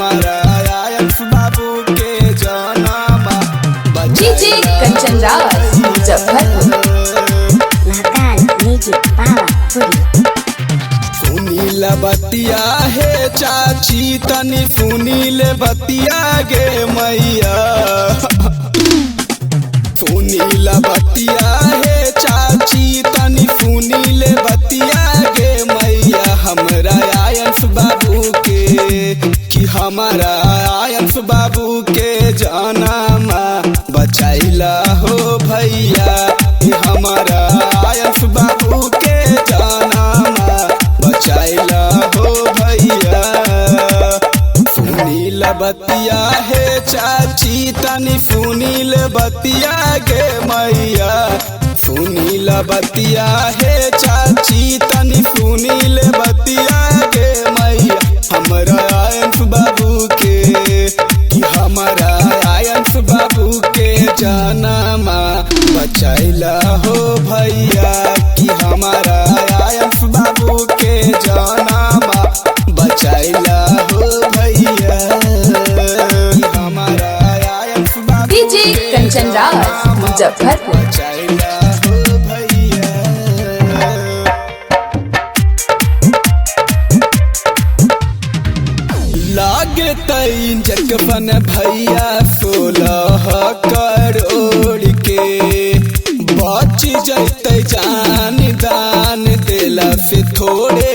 हमारा आयंस बाबू के जनमा DJ Kanchan Raj Muzaffarpur. Mahakal music powerful. Sunil बतिया हे चाची तनी सुनील बतिया गे मैया। सुनील बतिया हे चाची तनी सुनील बतिया गे मैया। हमरा आयंस बाबू के कि हमारा आयंस बाबू के जनमा बचाइला हो भैया। हमारा आयंस बाबू के जनमा बचाइला हो भैया। सुनील बतिया हे चाची तनी सुनील बतिया गे मैया। सुनील बतिया हे चाची तनी सुनील बतिया गे मैया। हमरा आयंस बाबू के कि हमारा आयंस बाबू के जनमा बचाइला हो भैया। कि हमारा आयंस बाबू के जनमा बचाइला हो भैया। कि हमारा आयंस बाबू डीजे कंचन राज मुजफ्फरपुर। बचाइला हो भैया। लागे तैन जगवन भैया 16 करोड़ के। बच जैते जान दान देला से थोड़े